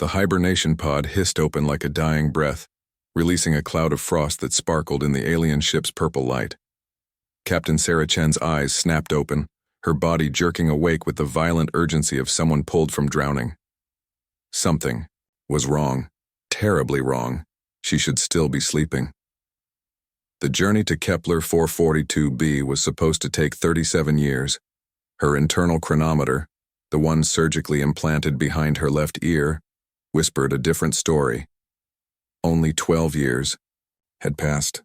The hibernation pod hissed open like a dying breath, releasing a cloud of frost that sparkled in the alien ship's purple light. Captain Sarah Chen's eyes snapped open, her body jerking awake with the violent urgency of someone pulled from drowning. Something was wrong, terribly wrong. She should still be sleeping. The journey to Kepler 442b was supposed to take 37 years. Her internal chronometer, the one surgically implanted behind her left ear, whispered a different story. Only 12 years had passed.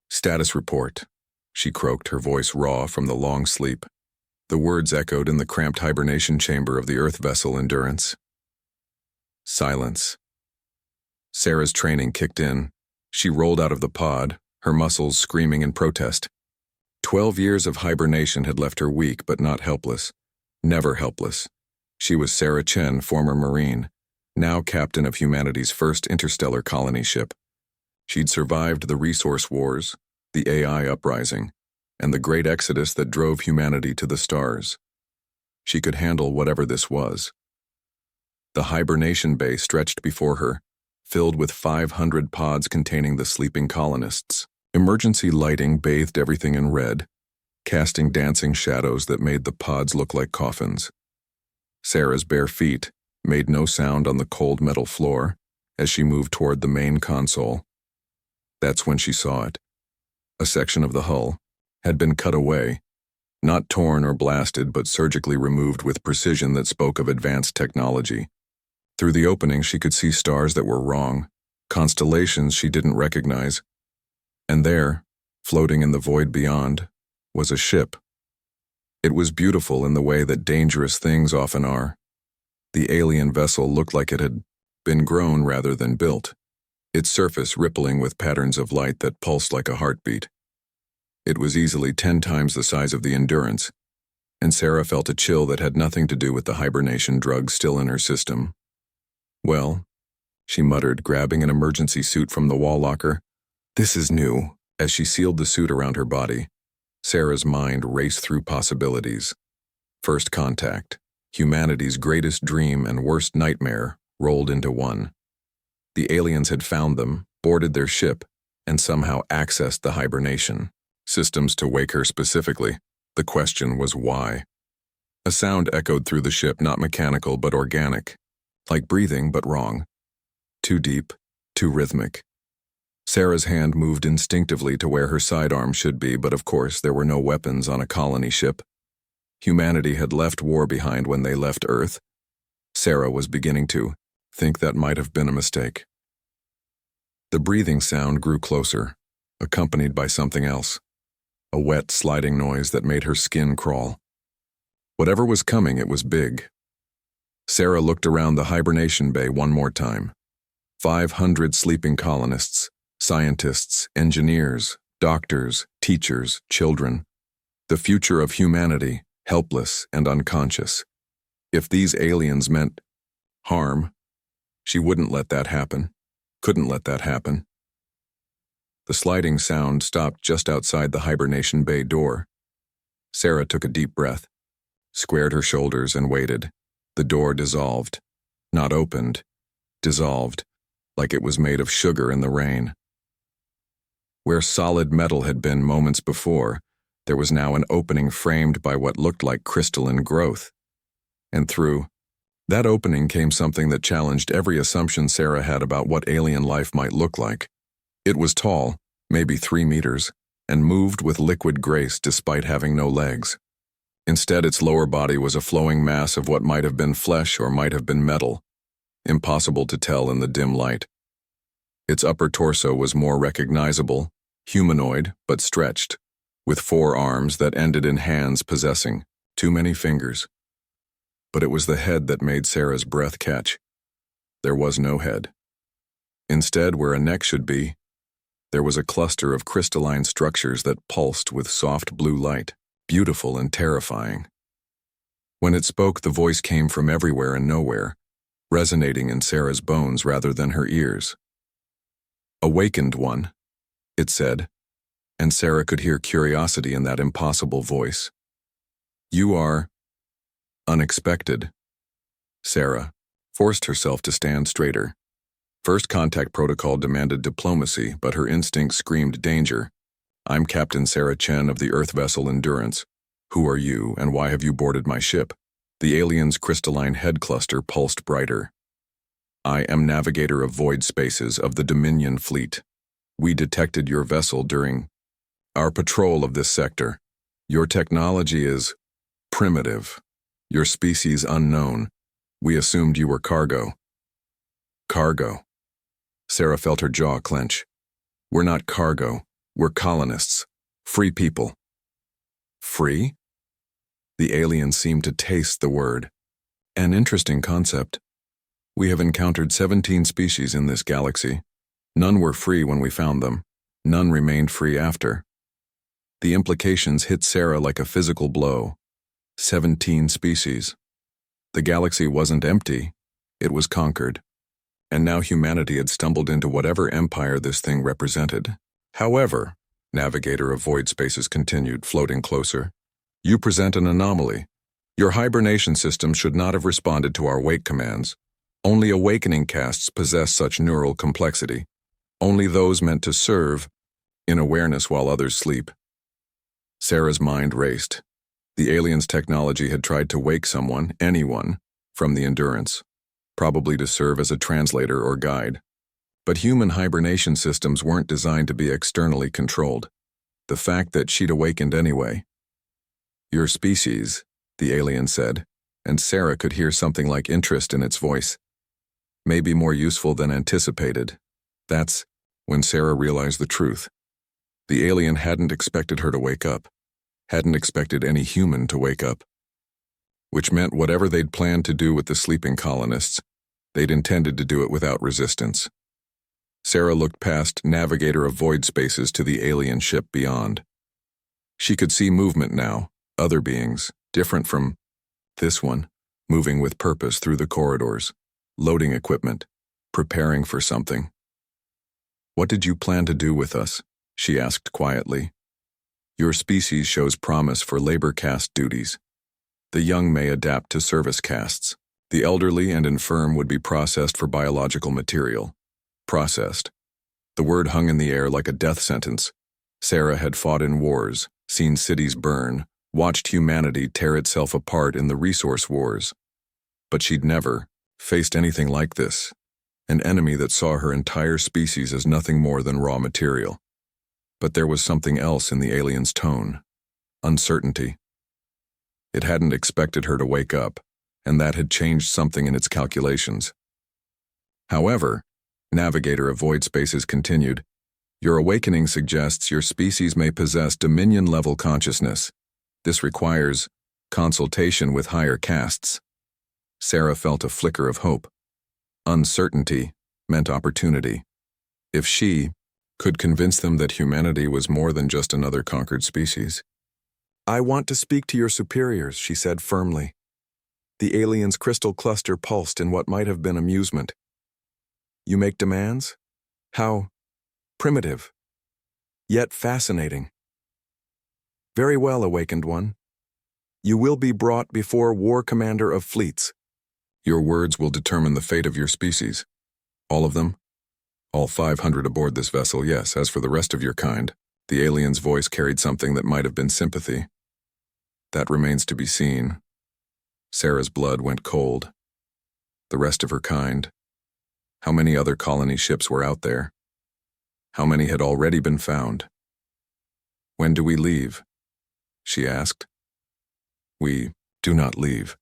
Status report, she croaked, her voice raw from the long sleep. The words echoed in the cramped hibernation chamber of the Earth vessel Endurance. Silence. Sarah's training kicked in. She rolled out of the pod, her muscles screaming in protest. 12 years of hibernation had left her weak but not helpless. Never helpless. She was Sarah Chen, former Marine, now captain of humanity's first interstellar colony ship. She'd survived the resource wars, the AI uprising, and the great exodus that drove humanity to the stars. She could handle whatever this was. The hibernation bay stretched before her, filled with 500 pods containing the sleeping colonists. Emergency lighting bathed everything in red, casting dancing shadows that made the pods look like coffins. Sarah's bare feet made no sound on the cold metal floor as she moved toward the main console. That's when she saw it. A section of the hull had been cut away, not torn or blasted, but surgically removed with precision that spoke of advanced technology. Through the opening, she could see stars that were wrong, constellations she didn't recognize. And there, floating in the void beyond, was a ship. It was beautiful in the way that dangerous things often are. The alien vessel looked like it had been grown rather than built, its surface rippling with patterns of light that pulsed like a heartbeat. It was easily 10 times the size of the Endurance, and Sarah felt a chill that had nothing to do with the hibernation drug still in her system. Well, she muttered, grabbing an emergency suit from the wall locker. This is new. As she sealed the suit around her body, Sarah's mind raced through possibilities. First contact, humanity's greatest dream and worst nightmare, rolled into one. The aliens had found them, boarded their ship, and somehow accessed the hibernation systems to wake her specifically. The question was why. A sound echoed through the ship, not mechanical but organic. Like breathing, but wrong. Too deep, too rhythmic. Sarah's hand moved instinctively to where her sidearm should be, but of course there were no weapons on a colony ship. Humanity had left war behind when they left Earth. Sarah was beginning to think that might have been a mistake. The breathing sound grew closer, accompanied by something else. A wet, sliding noise that made her skin crawl. Whatever was coming, it was big. Sarah looked around the hibernation bay one more time. 500 sleeping colonists, scientists, engineers, doctors, teachers, children. The future of humanity, helpless and unconscious. If these aliens meant harm, she wouldn't let that happen. Couldn't let that happen. The sliding sound stopped just outside the hibernation bay door. Sarah took a deep breath, squared her shoulders, and waited. The door dissolved. Not opened. Dissolved, like it was made of sugar in the rain. Where solid metal had been moments before, there was now an opening framed by what looked like crystalline growth. And through that opening came something that challenged every assumption Sarah had about what alien life might look like. It was tall, maybe 3 meters, and moved with liquid grace despite having no legs. Instead, its lower body was a flowing mass of what might have been flesh or might have been metal, impossible to tell in the dim light. Its upper torso was more recognizable, humanoid but stretched, with 4 arms that ended in hands possessing too many fingers. But it was the head that made Sarah's breath catch. There was no head. Instead, where a neck should be, there was a cluster of crystalline structures that pulsed with soft blue light. Beautiful and terrifying. When it spoke, the voice came from everywhere and nowhere, resonating in Sarah's bones rather than her ears. "Awakened one," it said, and Sarah could hear curiosity in that impossible voice. "You are unexpected, Sarah, forced herself to stand straighter. First contact protocol demanded diplomacy, but her instinct screamed danger. I'm Captain Sarah Chen of the Earth vessel Endurance. Who are you, and why have you boarded my ship? The alien's crystalline head cluster pulsed brighter. I am navigator of void spaces of the Dominion fleet. We detected your vessel during our patrol of this sector. Your technology is primitive. Your species unknown. We assumed you were cargo. Cargo. Sarah felt her jaw clench. We're not cargo. We're colonists. Free people. Free? The alien seemed to taste the word. An interesting concept. We have encountered 17 species in this galaxy. None were free when we found them. None remained free after. The implications hit Sarah like a physical blow. 17 species. The galaxy wasn't empty. It was conquered. And now humanity had stumbled into whatever empire this thing represented. However, Navigator of Void Spaces continued, floating closer. You present an anomaly. Your hibernation system should not have responded to our wake commands. Only awakening castes possess such neural complexity. Only those meant to serve, in awareness while others sleep. Sarah's mind raced. The alien's technology had tried to wake someone, anyone, from the Endurance, probably to serve as a translator or guide. But human hibernation systems weren't designed to be externally controlled. The fact that she'd awakened anyway. Your species, the alien said, and Sarah could hear something like interest in its voice. May be more useful than anticipated. That's when Sarah realized the truth. The alien hadn't expected her to wake up, hadn't expected any human to wake up. Which meant whatever they'd planned to do with the sleeping colonists, they'd intended to do it without resistance. Sarah looked past Navigator of Void Spaces to the alien ship beyond. She could see movement now, other beings, different from this one, moving with purpose through the corridors, loading equipment, preparing for something. What did you plan to do with us? She asked quietly. Your species shows promise for labor caste duties. The young may adapt to service castes. The elderly and infirm would be processed for biological material. Processed. The word hung in the air like a death sentence. Sarah had fought in wars, seen cities burn, watched humanity tear itself apart in the resource wars. But she'd never faced anything like this, an enemy that saw her entire species as nothing more than raw material. But there was something else in the alien's tone. Uncertainty. It hadn't expected her to wake up, and that had changed something in its calculations. However, Navigator of Void Spaces continued, your awakening suggests your species may possess Dominion-level consciousness. This requires consultation with higher castes. Sarah felt a flicker of hope. Uncertainty meant opportunity. If she could convince them that humanity was more than just another conquered species. I want to speak to your superiors, she said firmly. The alien's crystal cluster pulsed in what might have been amusement. You make demands? How primitive, yet fascinating. Very well, awakened one. You will be brought before War Commander of Fleets. Your words will determine the fate of your species. All of them? All 500 aboard this vessel, yes. As for the rest of your kind, the alien's voice carried something that might have been sympathy. That remains to be seen. Sarah's blood went cold. The rest of her kind. How many other colony ships were out there? How many had already been found? When do we leave? She asked. We do not leave.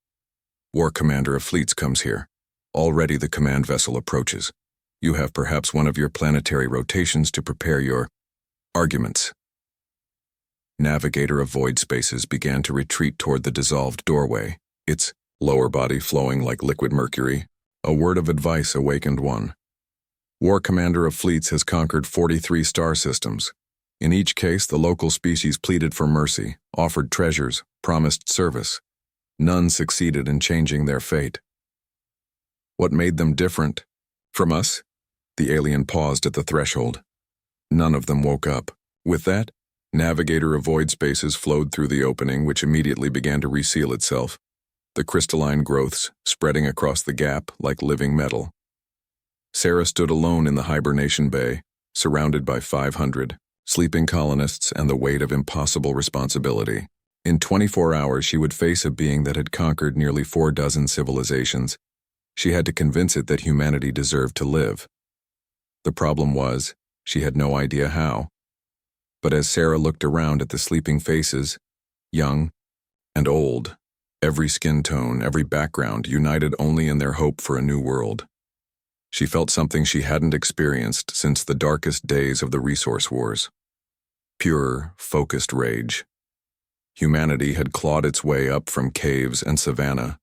War Commander of Fleets comes here. Already the command vessel approaches. You have perhaps one of your planetary rotations to prepare your arguments. Navigator of Void Spaces began to retreat toward the dissolved doorway, its lower body flowing like liquid mercury. A word of advice awakened one. War Commander of Fleets has conquered 43 star systems. In each case, the local species pleaded for mercy, offered treasures, promised service. None succeeded in changing their fate. What made them different from us? The alien paused at the threshold. None of them woke up. With that, Navigator of Void Spaces flowed through the opening, which immediately began to reseal itself. the crystalline growths spreading across the gap like living metal. Sarah stood alone in the hibernation bay, surrounded by 500 sleeping colonists and the weight of impossible responsibility. In 24 hours, she would face a being that had conquered nearly 4 dozen civilizations. She had to convince it that humanity deserved to live. The problem was, she had no idea how. But as Sarah looked around at the sleeping faces, young and old, every skin tone, every background, united only in their hope for a new world, she felt something she hadn't experienced since the darkest days of the resource wars. Pure, focused rage. Humanity had clawed its way up from caves and savanna,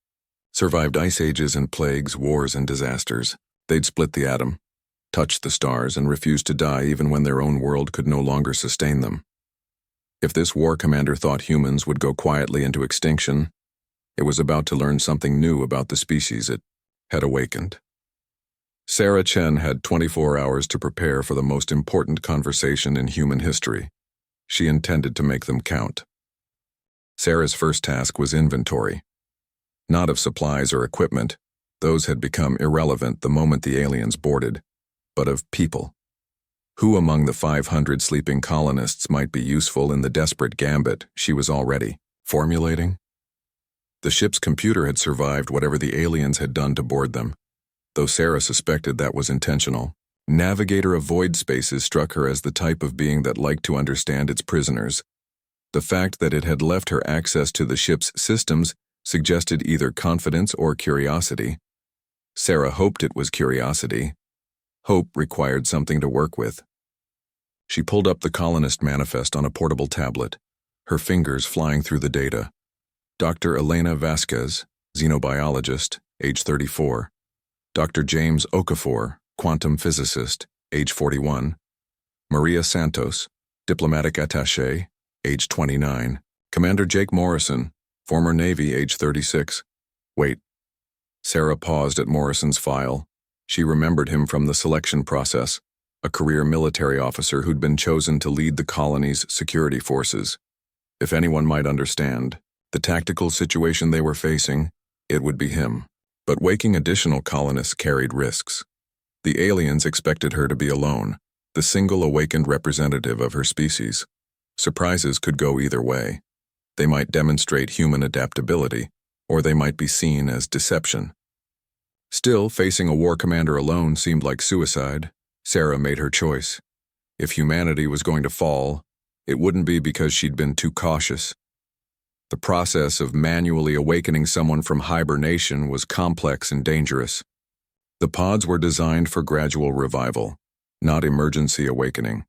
survived ice ages and plagues, wars and disasters. They'd split the atom, touched the stars, and refused to die even when their own world could no longer sustain them. If this war commander thought humans would go quietly into extinction, it was about to learn something new about the species it had awakened. Sarah Chen had 24 hours to prepare for the most important conversation in human history. She intended to make them count. Sarah's first task was inventory. Not of supplies or equipment, those had become irrelevant the moment the aliens boarded, but of people. Who among the 500 sleeping colonists might be useful in the desperate gambit she was already formulating? The ship's computer had survived whatever the aliens had done to board them, though Sarah suspected that was intentional. Navigator of void spaces struck her as the type of being that liked to understand its prisoners. The fact that it had left her access to the ship's systems suggested either confidence or curiosity. Sarah hoped it was curiosity. Hope required something to work with. She pulled up the colonist manifest on a portable tablet, her fingers flying through the data. Dr. Elena Vasquez, xenobiologist, age 34. Dr. James Okafor, quantum physicist, age 41. Maria Santos, diplomatic attaché, age 29. Commander Jake Morrison, former Navy, age 36. Wait. Sarah paused at Morrison's file. She remembered him from the selection process, a career military officer who'd been chosen to lead the colony's security forces. If anyone might understand the tactical situation they were facing, it would be him. But waking additional colonists carried risks. The aliens expected her to be alone, the single awakened representative of her species. Surprises could go either way. They might demonstrate human adaptability, or they might be seen as deception. Still, facing a war commander alone seemed like suicide. Sarah made her choice. If humanity was going to fall, it wouldn't be because she'd been too cautious. The process of manually awakening someone from hibernation was complex and dangerous. The pods were designed for gradual revival, not emergency awakening.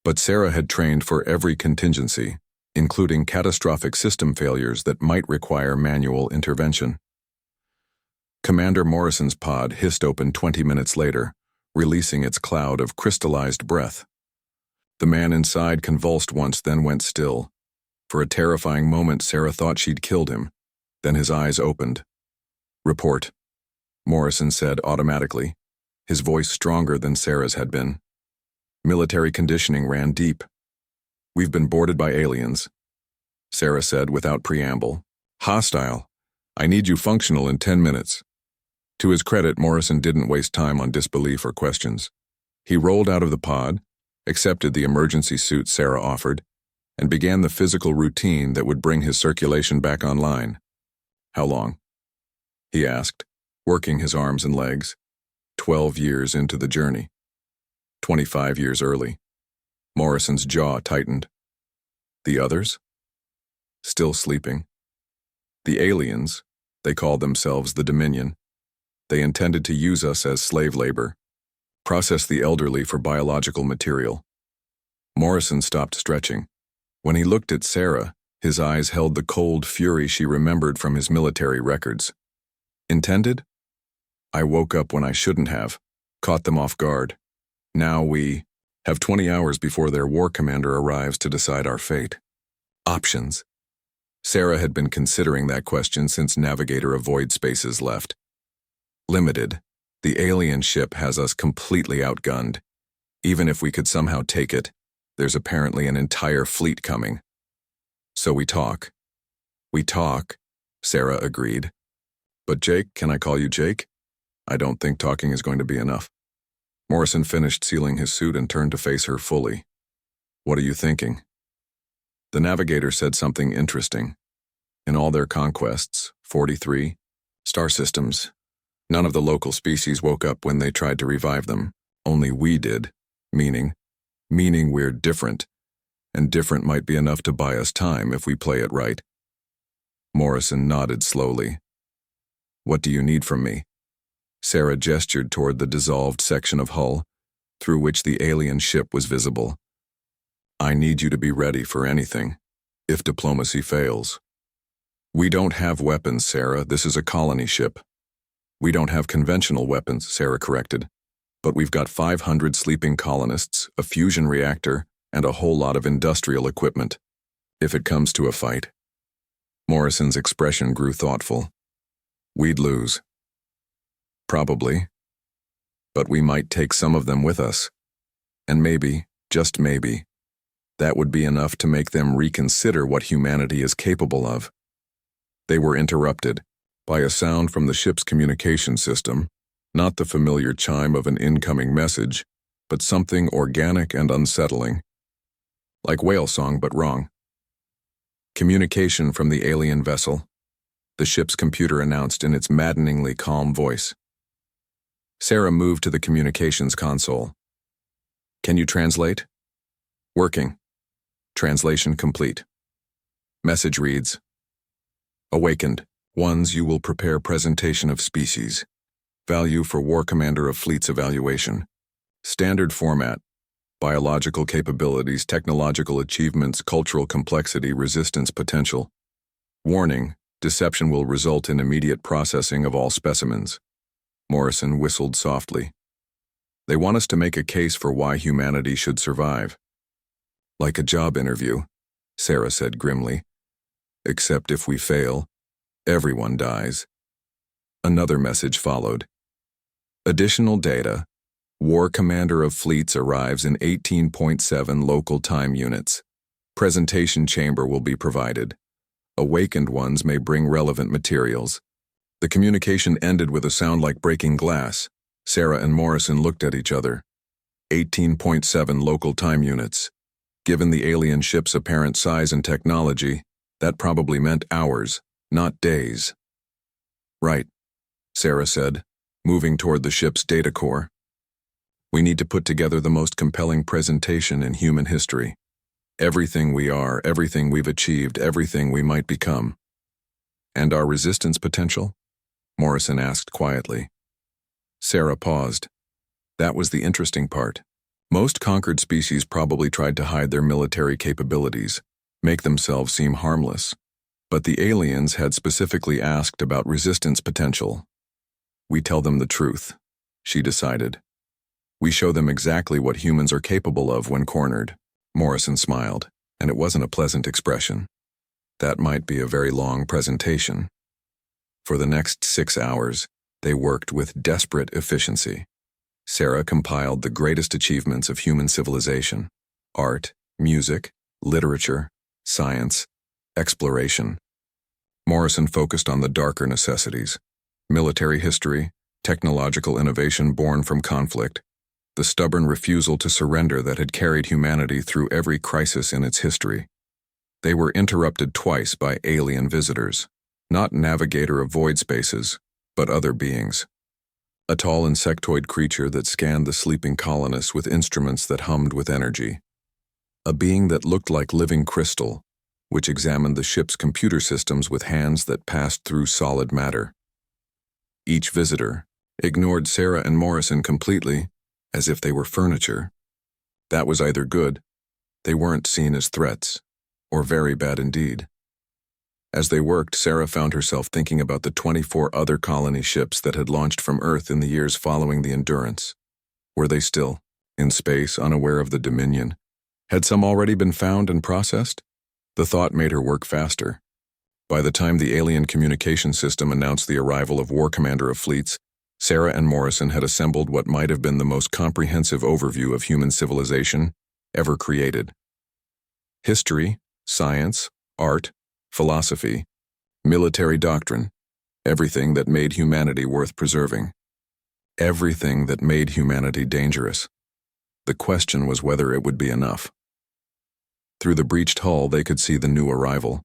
But Sarah had trained for every contingency, including catastrophic system failures that might require manual intervention. Commander Morrison's pod hissed open 20 minutes later, releasing its cloud of crystallized breath. The man inside convulsed once, then went still. For a terrifying moment, Sarah thought she'd killed him. Then his eyes opened. "Report," Morrison said automatically, his voice stronger than Sarah's had been. Military conditioning ran deep. "We've been boarded by aliens," Sarah said without preamble. "Hostile. I need you functional in 10 minutes. To his credit, Morrison didn't waste time on disbelief or questions. He rolled out of the pod, accepted the emergency suit Sarah offered, and began the physical routine that would bring his circulation back online. "How long?" he asked, working his arms and legs. 12 years into the journey. 25 years early. Morrison's jaw tightened. The others? Still sleeping. The aliens, they called themselves the Dominion. They intended to use us as slave labor, process the elderly for biological material. Morrison stopped stretching. When he looked at Sarah, his eyes held the cold fury she remembered from his military records. Intended? I woke up when I shouldn't have, caught them off guard. Now we have 20 hours before their war commander arrives to decide our fate. Options. Sarah had been considering that question since Navigator of Void Spaces left. Limited. The alien ship has us completely outgunned. Even if we could somehow take it, there's apparently an entire fleet coming. So we talk. We talk, Sarah agreed. But Jake, can I call you Jake? I don't think talking is going to be enough. Morrison finished sealing his suit and turned to face her fully. What are you thinking? The navigator said something interesting. In all their conquests, 43, star systems, none of the local species woke up when they tried to revive them. Only we did, meaning we're different, and different might be enough to buy us time if we play it right. Morrison nodded slowly. What do you need from me? Sarah gestured toward the dissolved section of hull, through which the alien ship was visible. I need you to be ready for anything, if diplomacy fails. We don't have weapons, Sarah. This is a colony ship. We don't have conventional weapons, Sarah corrected. But we've got 500 sleeping colonists, a fusion reactor, and a whole lot of industrial equipment. If it comes to a fight. Morrison's expression grew thoughtful. We'd lose. Probably. But we might take some of them with us. And maybe, just maybe, that would be enough to make them reconsider what humanity is capable of. They were interrupted by a sound from the ship's communication system, not the familiar chime of an incoming message, but something organic and unsettling. Like whale song, but wrong. Communication from the alien vessel, the ship's computer announced in its maddeningly calm voice. Sarah moved to the communications console. Can you translate? Working. Translation complete. Message reads, Awakened. Ones, you will prepare presentation of species. Value for War Commander of Fleets evaluation. Standard format. Biological capabilities, technological achievements, cultural complexity, resistance potential. Warning, deception will result in immediate processing of all specimens. Morrison whistled softly. They want us to make a case for why humanity should survive. Like a job interview, Sarah said grimly. Except if we fail, everyone dies. Another message followed. Additional data. War Commander of Fleets arrives in 18.7 local time units. Presentation chamber will be provided. Awakened ones may bring relevant materials. The communication ended with a sound like breaking glass. Sarah and Morrison looked at each other. 18.7 local time units. Given the alien ship's apparent size and technology, that probably meant hours, not days. Right, Sarah said, moving toward the ship's data core. We need to put together the most compelling presentation in human history. Everything we are, everything we've achieved, everything we might become. And our resistance potential? Morrison asked quietly. Sarah paused. That was the interesting part. Most conquered species probably tried to hide their military capabilities, make themselves seem harmless. But the aliens had specifically asked about resistance potential. We tell them the truth, she decided. We show them exactly what humans are capable of when cornered. Morrison smiled, and it wasn't a pleasant expression. That might be a very long presentation. For the next 6 hours, they worked with desperate efficiency. Sarah compiled the greatest achievements of human civilization: art, music, literature, science, exploration. Morrison focused on the darker necessities: military history, technological innovation born from conflict, the stubborn refusal to surrender that had carried humanity through every crisis in its history. They were interrupted twice by alien visitors, not navigator of void spaces, but other beings. A tall insectoid creature that scanned the sleeping colonists with instruments that hummed with energy. A being that looked like living crystal, which examined the ship's computer systems with hands that passed through solid matter. Each visitor ignored Sarah and Morrison completely, as if they were furniture. That was either good, they weren't seen as threats, or very bad indeed. As they worked, Sarah found herself thinking about the 24 other colony ships that had launched from Earth in the years following the Endurance. Were they still in space, unaware of the Dominion? Had some already been found and processed? The thought made her work faster. By the time the alien communication system announced the arrival of War Commander of Fleets, Sarah and Morrison had assembled what might have been the most comprehensive overview of human civilization ever created. History, science, art, philosophy, Military doctrine. Everything that made humanity worth preserving. Everything that made humanity dangerous. The question was whether it would be enough. Through the breached hull they could see the new arrival,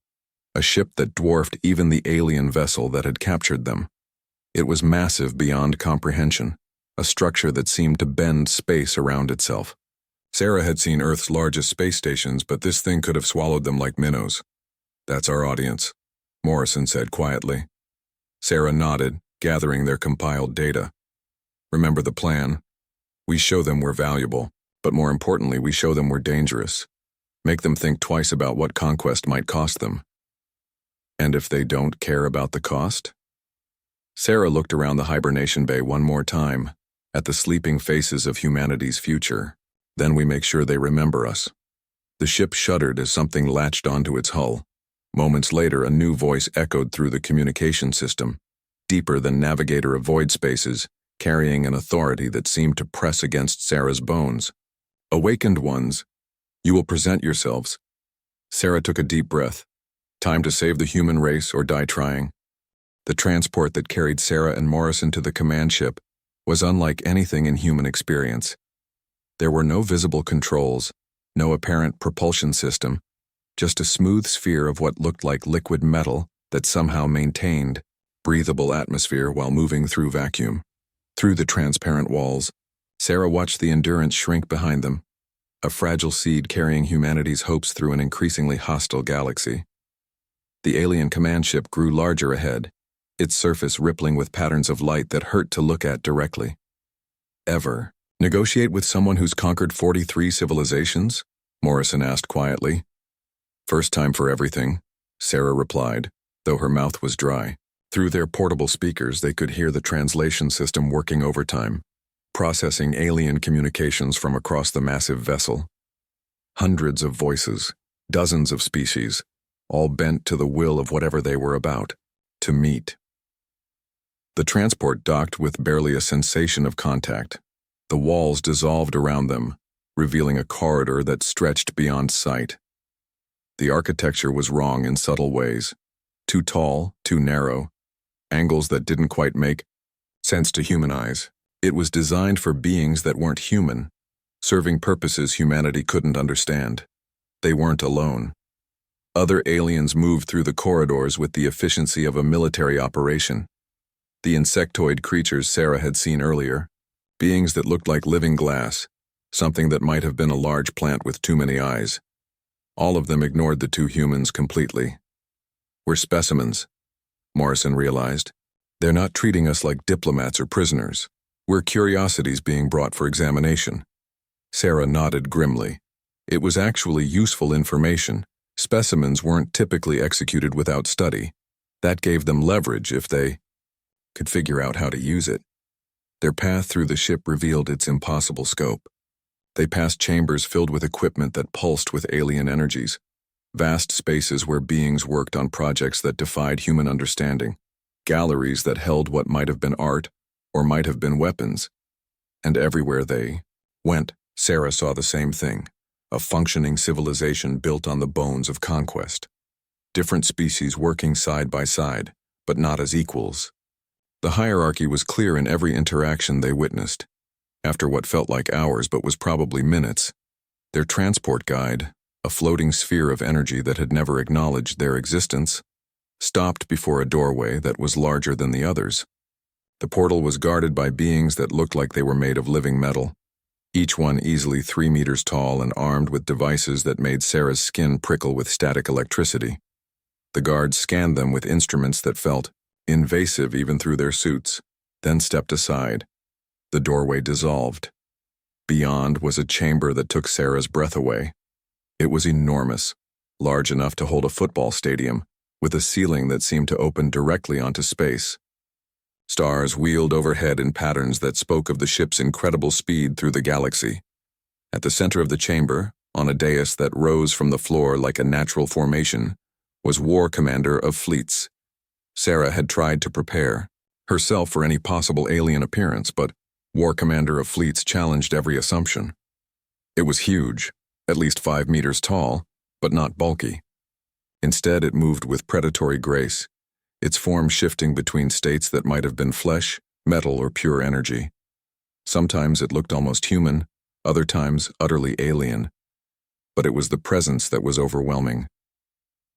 a ship that dwarfed even the alien vessel that had captured them. It was massive beyond comprehension, a structure that seemed to bend space around itself. Sarah had seen Earth's largest space stations, but this thing could have swallowed them like minnows. "That's our audience," Morrison said quietly. Sarah nodded, gathering their compiled data. "Remember the plan? We show them we're valuable, but more importantly, we show them we're dangerous. Make them think twice about what conquest might cost them." "And if they don't care about the cost?" Sarah looked around the hibernation bay one more time, at the sleeping faces of humanity's future. "Then we make sure they remember us." The ship shuddered as something latched onto its hull. Moments later, a new voice echoed through the communication system, deeper than Navigator of Void Spaces, carrying an authority that seemed to press against Sarah's bones. "Awakened ones, you will present yourselves." Sarah took a deep breath. Time to save the human race or die trying. The transport that carried Sarah and Morrison to the command ship was unlike anything in human experience. There were no visible controls, no apparent propulsion system, just a smooth sphere of what looked like liquid metal that somehow maintained breathable atmosphere while moving through vacuum. Through the transparent walls, Sarah watched the Endurance shrink behind them, a fragile seed carrying humanity's hopes through an increasingly hostile galaxy. The alien command ship grew larger ahead, its surface rippling with patterns of light that hurt to look at directly. "Ever negotiate with someone who's conquered 43 civilizations?" Morrison asked quietly. "First time for everything," Sarah replied, though her mouth was dry. Through their portable speakers they could hear the translation system working overtime, processing alien communications from across the massive vessel. Hundreds of voices, dozens of species, all bent to the will of whatever they were about, to meet. The transport docked with barely a sensation of contact. The walls dissolved around them, revealing a corridor that stretched beyond sight. The architecture was wrong in subtle ways. Too tall, too narrow, angles that didn't quite make sense to human eyes. It was designed for beings that weren't human, serving purposes humanity couldn't understand. They weren't alone. Other aliens moved through the corridors with the efficiency of a military operation. The insectoid creatures Sarah had seen earlier, beings that looked like living glass, something that might have been a large plant with too many eyes. All of them ignored the two humans completely. "We're specimens," Morrison realized. "They're not treating us like diplomats or prisoners. We're curiosities being brought for examination." Sarah nodded grimly. It was actually useful information. Specimens weren't typically executed without study. That gave them leverage if they could figure out how to use it. Their path through the ship revealed its impossible scope. They passed chambers filled with equipment that pulsed with alien energies, vast spaces where beings worked on projects that defied human understanding, galleries that held what might have been art or might have been weapons. And everywhere they went, Sarah saw the same thing, a functioning civilization built on the bones of conquest. Different species working side by side, but not as equals. The hierarchy was clear in every interaction they witnessed. After what felt like hours but was probably minutes, their transport guide, a floating sphere of energy that had never acknowledged their existence, stopped before a doorway that was larger than the others. The portal was guarded by beings that looked like they were made of living metal, each one easily 3 meters tall and armed with devices that made Sarah's skin prickle with static electricity. The guards scanned them with instruments that felt invasive even through their suits, then stepped aside. The doorway dissolved. Beyond was a chamber that took Sarah's breath away. It was enormous, large enough to hold a football stadium, with a ceiling that seemed to open directly onto space. Stars wheeled overhead in patterns that spoke of the ship's incredible speed through the galaxy. At the center of the chamber, on a dais that rose from the floor like a natural formation, was War Commander of Fleets. Sarah had tried to prepare herself for any possible alien appearance, but War Commander of Fleets challenged every assumption. It was huge, at least 5 meters tall, but not bulky. Instead, it moved with predatory grace, its form shifting between states that might have been flesh, metal, or pure energy. Sometimes it looked almost human, other times utterly alien. But it was the presence that was overwhelming.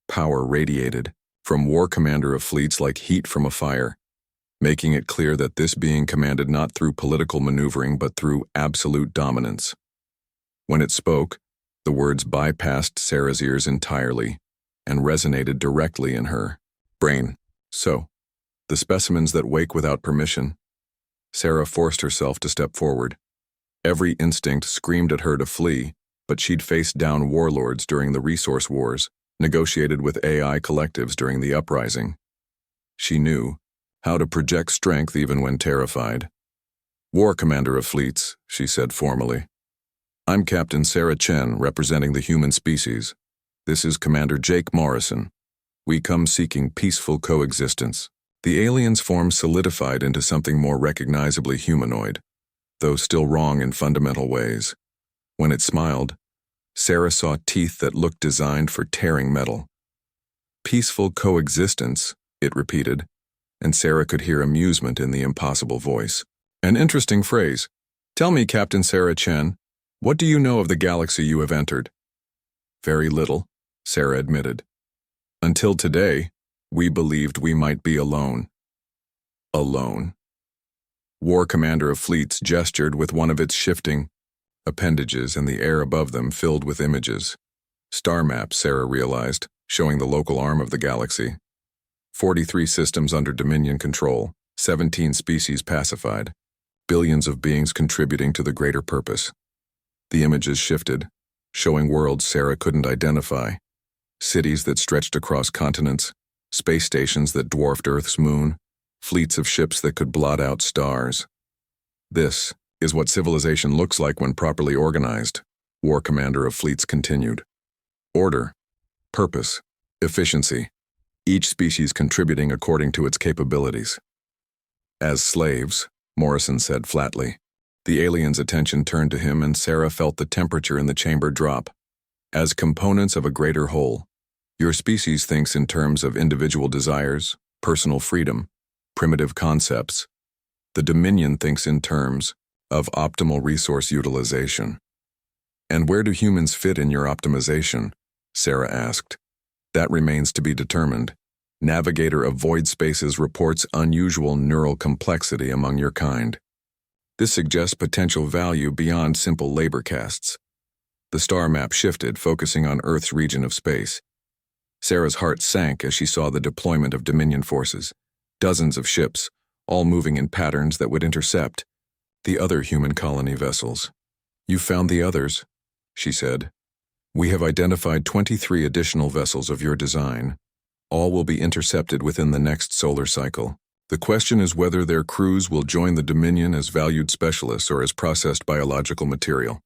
Power radiated from War Commander of Fleets like heat from a fire, making it clear that this being commanded not through political maneuvering but through absolute dominance. When it spoke, the words bypassed Sarah's ears entirely and resonated directly in her brain. So, the specimens that wake without permission. Sarah forced herself to step forward. Every instinct screamed at her to flee, but she'd faced down warlords during the resource wars, negotiated with AI collectives during the uprising. She knew how to project strength even when terrified. War Commander of Fleets, she said formally. I'm Captain Sarah Chen, representing the human species. This is Commander Jake Morrison. We come seeking peaceful coexistence. The alien's form solidified into something more recognizably humanoid, though still wrong in fundamental ways. When it smiled, Sarah saw teeth that looked designed for tearing metal. Peaceful coexistence, it repeated, and Sarah could hear amusement in the impossible voice. An interesting phrase. Tell me, Captain Sarah Chen, what do you know of the galaxy you have entered? Very little, Sarah admitted. Until today, we believed we might be alone. Alone. War Commander of Fleets gestured with one of its shifting appendages, and the air above them filled with images. Star maps, Sarah realized, showing the local arm of the galaxy. 43 systems under Dominion control, 17 species pacified, billions of beings contributing to the greater purpose. The images shifted, showing worlds Sarah couldn't identify, cities that stretched across continents, space stations that dwarfed Earth's moon, fleets of ships that could blot out stars. This is what civilization looks like when properly organized, War Commander of Fleets continued. Order, purpose, efficiency, each species contributing according to its capabilities. As slaves, Morrison said flatly. The alien's attention turned to him, and Sarah felt the temperature in the chamber drop. As components of a greater whole, your species thinks in terms of individual desires, personal freedom, primitive concepts. The Dominion thinks in terms of optimal resource utilization. And where do humans fit in your optimization? Sarah asked. That remains to be determined. Navigator of Void Spaces reports unusual neural complexity among your kind. This suggests potential value beyond simple labor castes. The star map shifted, focusing on Earth's region of space. Sarah's heart sank as she saw the deployment of Dominion forces. Dozens of ships, all moving in patterns that would intercept the other human colony vessels. You found the others, she said. We have identified 23 additional vessels of your design. All will be intercepted within the next solar cycle. The question is whether their crews will join the Dominion as valued specialists or as processed biological material.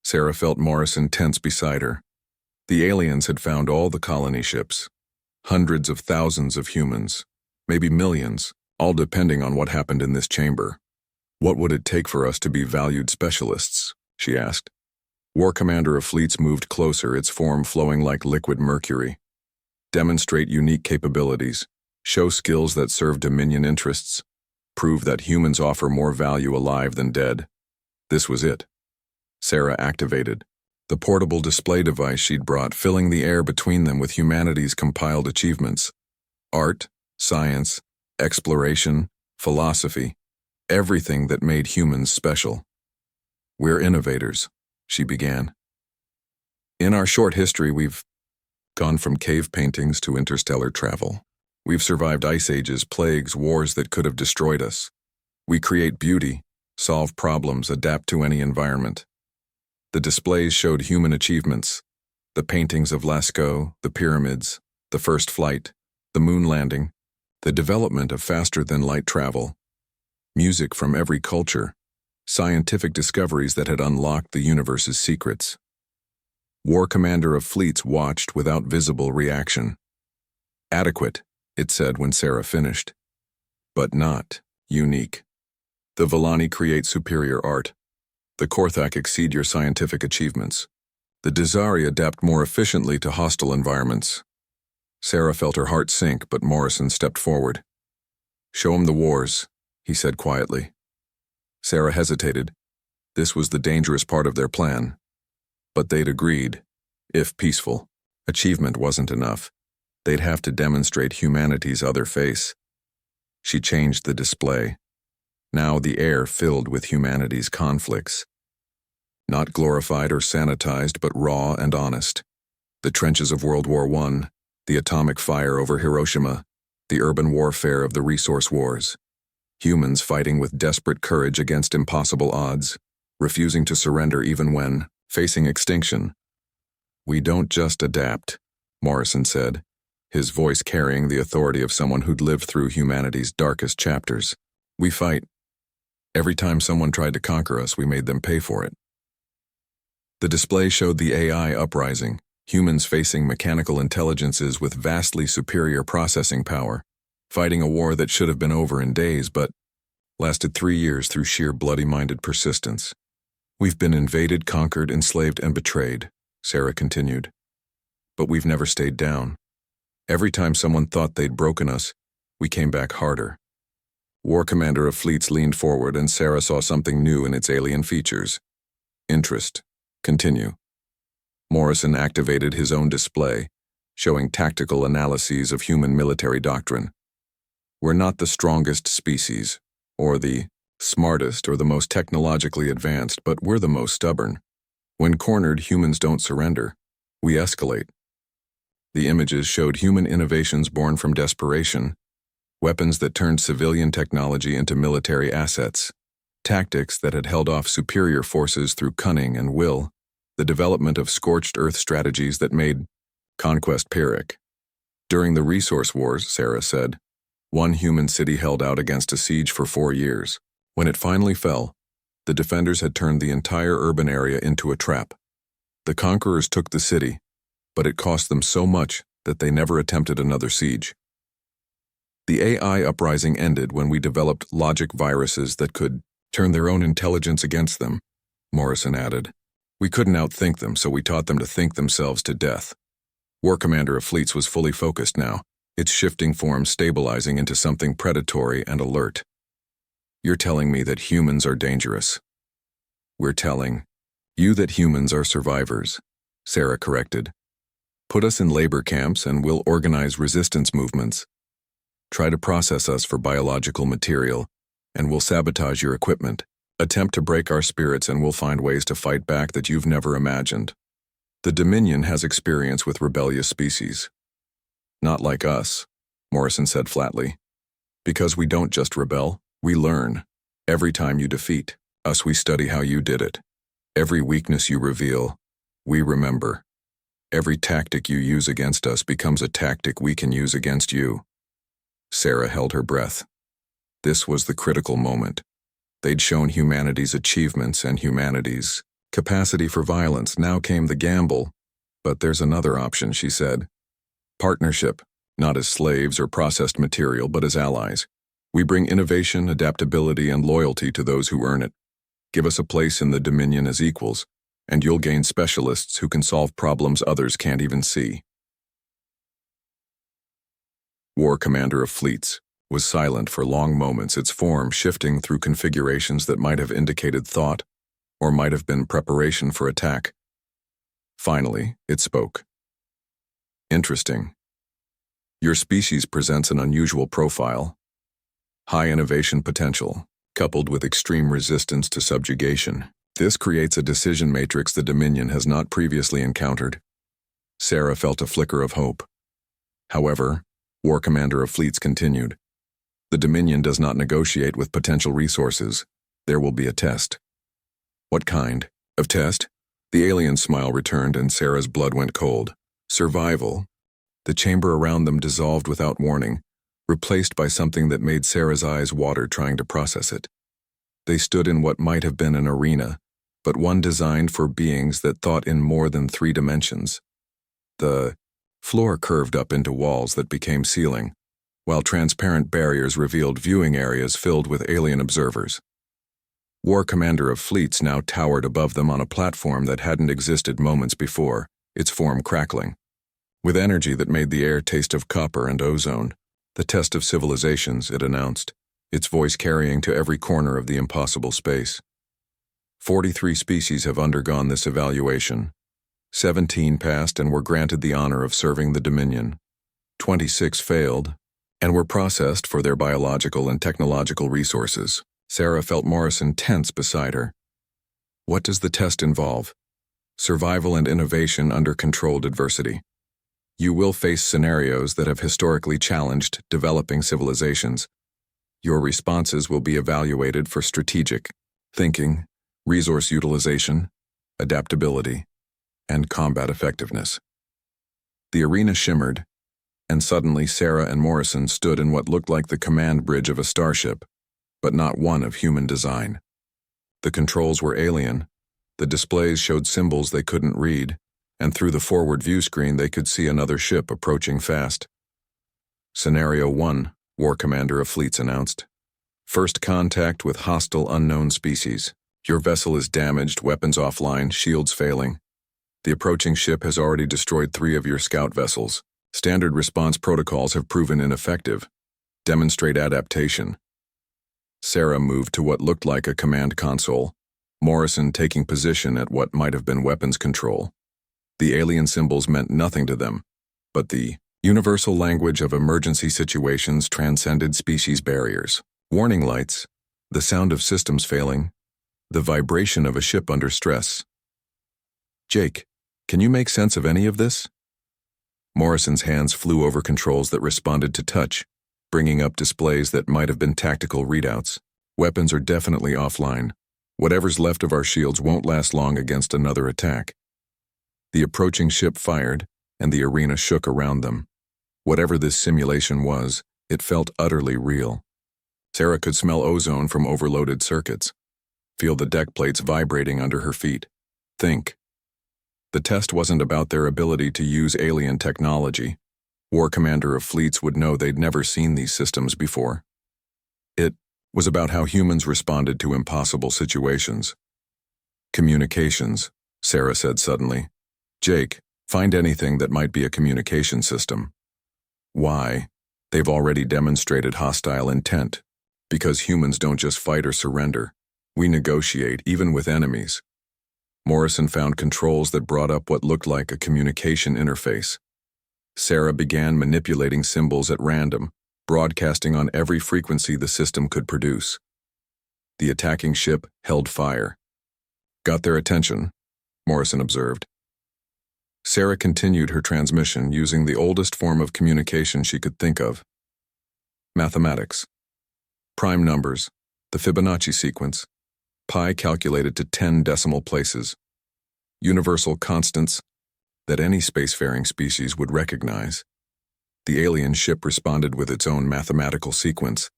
Sarah felt Morrison tense beside her. The aliens had found all the colony ships. Hundreds of thousands of humans, maybe millions, all depending on what happened in this chamber. What would it take for us to be valued specialists? She asked. War Commander of Fleets moved closer, its form flowing like liquid mercury. Demonstrate unique capabilities, show skills that serve Dominion interests, prove that humans offer more value alive than dead. This was it. Sarah activated the portable display device she'd brought, filling the air between them with humanity's compiled achievements. Art, science, exploration, philosophy, everything that made humans special. We're innovators, she began. In our short history, we've gone from cave paintings to interstellar travel. We've survived ice ages, plagues, wars that could have destroyed us. We create beauty, solve problems, adapt to any environment. The displays showed human achievements, the paintings of Lascaux, the pyramids, the first flight, the moon landing, the development of faster-than-light travel, music from every culture, scientific discoveries that had unlocked the universe's secrets. War Commander of Fleets watched without visible reaction. Adequate, it said when Sarah finished, but not unique. The Villani create superior art. The Korthak exceed your scientific achievements. The Dazari adapt more efficiently to hostile environments. Sarah felt her heart sink, but Morrison stepped forward. "Show 'em the wars," he said quietly. Sarah hesitated. This was the dangerous part of their plan. But they'd agreed. If peaceful, achievement wasn't enough. They'd have to demonstrate humanity's other face. She changed the display. Now the air filled with humanity's conflicts. Not glorified or sanitized, but raw and honest. The trenches of World War I, the atomic fire over Hiroshima, the urban warfare of the resource wars. Humans fighting with desperate courage against impossible odds, refusing to surrender even when facing extinction. "We don't just adapt," Morrison said, his voice carrying the authority of someone who'd lived through humanity's darkest chapters. "We fight. Every time someone tried to conquer us, we made them pay for it." The display showed the AI uprising, humans facing mechanical intelligences with vastly superior processing power, fighting a war that should have been over in days but lasted 3 years through sheer bloody-minded persistence. "We've been invaded, conquered, enslaved, and betrayed," Sarah continued. "But we've never stayed down. Every time someone thought they'd broken us, we came back harder." War Commander of Fleets leaned forward, and Sarah saw something new in its alien features. Interest. Continue. Morrison activated his own display, showing tactical analyses of human military doctrine. "We're not the strongest species, or the smartest or the most technologically advanced, but we're the most stubborn. When cornered, humans don't surrender. We escalate." The images showed human innovations born from desperation, weapons that turned civilian technology into military assets, tactics that had held off superior forces through cunning and will, the development of scorched earth strategies that made conquest Pyrrhic. During the resource wars, Sarah said, one human city held out against a siege for 4 years. When it finally fell, the defenders had turned the entire urban area into a trap. The conquerors took the city, but it cost them so much that they never attempted another siege. The AI uprising ended when we developed logic viruses that could turn their own intelligence against them, Morrison added. We couldn't outthink them, so we taught them to think themselves to death. War Commander of Fleets was fully focused now, its shifting form stabilizing into something predatory and alert. You're telling me that humans are dangerous. We're telling you that humans are survivors, Sarah corrected. Put us in labor camps and we'll organize resistance movements. Try to process us for biological material, and we'll sabotage your equipment. Attempt to break our spirits and we'll find ways to fight back that you've never imagined. The Dominion has experience with rebellious species. Not like us, Morrison said flatly. Because we don't just rebel, we learn. Every time you defeat us, we study how you did it. Every weakness you reveal, we remember. Every tactic you use against us becomes a tactic we can use against you. Sarah held her breath. This was the critical moment. They'd shown humanity's achievements and humanity's capacity for violence. Now came the gamble. But there's another option, she said. Partnership, not as slaves or processed material, but as allies. We bring innovation, adaptability, and loyalty to those who earn it. Give us a place in the Dominion as equals, and you'll gain specialists who can solve problems others can't even see. War Commander of Fleets was silent for long moments, its form shifting through configurations that might have indicated thought, or might have been preparation for attack. Finally, it spoke. Interesting. Your species presents an unusual profile. High innovation potential, coupled with extreme resistance to subjugation. This creates a decision matrix the Dominion has not previously encountered. Sarah felt a flicker of hope. However, War Commander of Fleets continued. The Dominion does not negotiate with potential resources. There will be a test. What kind of test? The alien smile returned and Sarah's blood went cold. Survival. The chamber around them dissolved without warning, replaced by something that made Sarah's eyes water trying to process it. They stood in what might have been an arena, but one designed for beings that thought in more than 3 dimensions. The floor curved up into walls that became ceiling, while transparent barriers revealed viewing areas filled with alien observers. War Commander of Fleets now towered above them on a platform that hadn't existed moments before, its form crackling. with energy that made the air taste of copper and ozone. The test of civilizations, it announced, its voice carrying to every corner of the impossible space. 43 species have undergone this evaluation. 17 passed and were granted the honor of serving the Dominion. 26 failed and were processed for their biological and technological resources. Sarah felt Morrison tense beside her. What does the test involve? Survival and innovation under controlled adversity. You will face scenarios that have historically challenged developing civilizations. Your responses will be evaluated for strategic thinking, resource utilization, adaptability, and combat effectiveness. The arena shimmered, and suddenly Sarah and Morrison stood in what looked like the command bridge of a starship, but not one of human design. The controls were alien, the displays showed symbols they couldn't read, and through the forward view screen they could see another ship approaching fast. Scenario 1, War Commander of Fleets announced. First contact with hostile unknown species. Your vessel is damaged, weapons offline, shields failing. The approaching ship has already destroyed 3 of your scout vessels. Standard response protocols have proven ineffective. Demonstrate adaptation. Sarah moved to what looked like a command console, Morrison taking position at what might have been weapons control. The alien symbols meant nothing to them, but the universal language of emergency situations transcended species barriers. Warning lights, the sound of systems failing, the vibration of a ship under stress. Jake, can you make sense of any of this? Morrison's hands flew over controls that responded to touch, bringing up displays that might have been tactical readouts. Weapons are definitely offline. Whatever's left of our shields won't last long against another attack. The approaching ship fired, and the arena shook around them. Whatever this simulation was, it felt utterly real. Sarah could smell ozone from overloaded circuits, feel the deck plates vibrating under her feet. Think. The test wasn't about their ability to use alien technology. War Commander of Fleets would know they'd never seen these systems before. It was about how humans responded to impossible situations. Communications, Sarah said suddenly. Jake, find anything that might be a communication system. Why? They've already demonstrated hostile intent. Because humans don't just fight or surrender. We negotiate, even with enemies. Morrison found controls that brought up what looked like a communication interface. Sarah began manipulating symbols at random, broadcasting on every frequency the system could produce. The attacking ship held fire. Got their attention, Morrison observed. Sarah continued her transmission using the oldest form of communication she could think of. Mathematics. Prime numbers, the Fibonacci sequence, pi calculated to 10 decimal places, universal constants that any spacefaring species would recognize. The alien ship responded with its own mathematical sequence,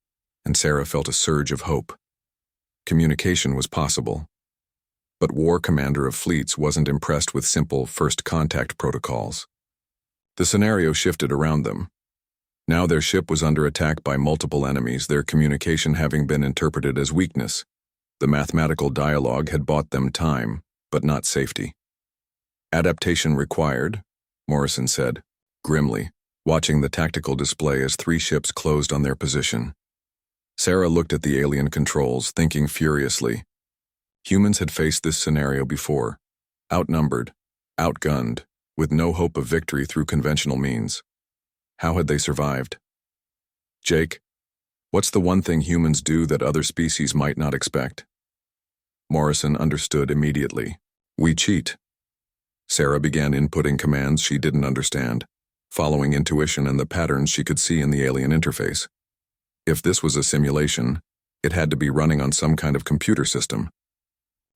and Sarah felt a surge of hope. Communication was possible. But War Commander of Fleets wasn't impressed with simple first contact protocols. The scenario shifted around them. Now their ship was under attack by multiple enemies, their communication having been interpreted as weakness. The mathematical dialogue had bought them time, but not safety. Adaptation required, Morrison said, grimly, watching the tactical display as 3 ships closed on their position. Sarah looked at the alien controls, thinking furiously. Humans had faced this scenario before, outnumbered, outgunned, with no hope of victory through conventional means. How had they survived? Jake, what's the one thing humans do that other species might not expect? Morrison understood immediately. We cheat. Sarah began inputting commands she didn't understand, following intuition and the patterns she could see in the alien interface. If this was a simulation, it had to be running on some kind of computer system.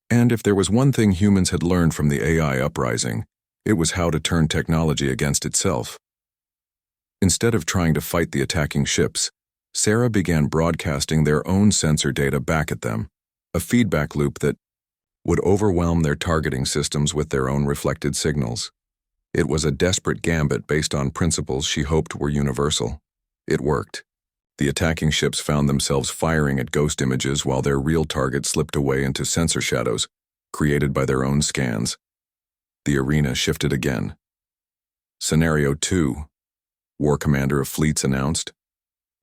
And if there was one thing humans had learned from the AI uprising, it was how to turn technology against itself. Instead of trying to fight the attacking ships, Sarah began broadcasting their own sensor data back at them, a feedback loop that would overwhelm their targeting systems with their own reflected signals. It was a desperate gambit based on principles she hoped were universal. It worked. The attacking ships found themselves firing at ghost images while their real target slipped away into sensor shadows, created by their own scans. The arena shifted again. Scenario 2. War Commander of Fleets announced.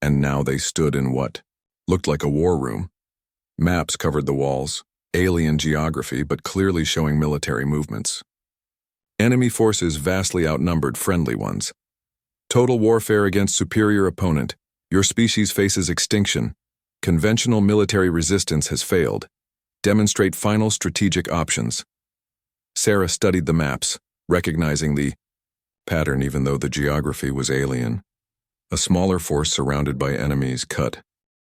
And now they stood in what looked like a war room. Maps covered the walls, alien geography but clearly showing military movements. Enemy forces vastly outnumbered friendly ones. Total warfare against superior opponent. Your species faces extinction. Conventional military resistance has failed. Demonstrate final strategic options. Sarah studied the maps, recognizing the pattern even though the geography was alien. A smaller force surrounded by enemies cut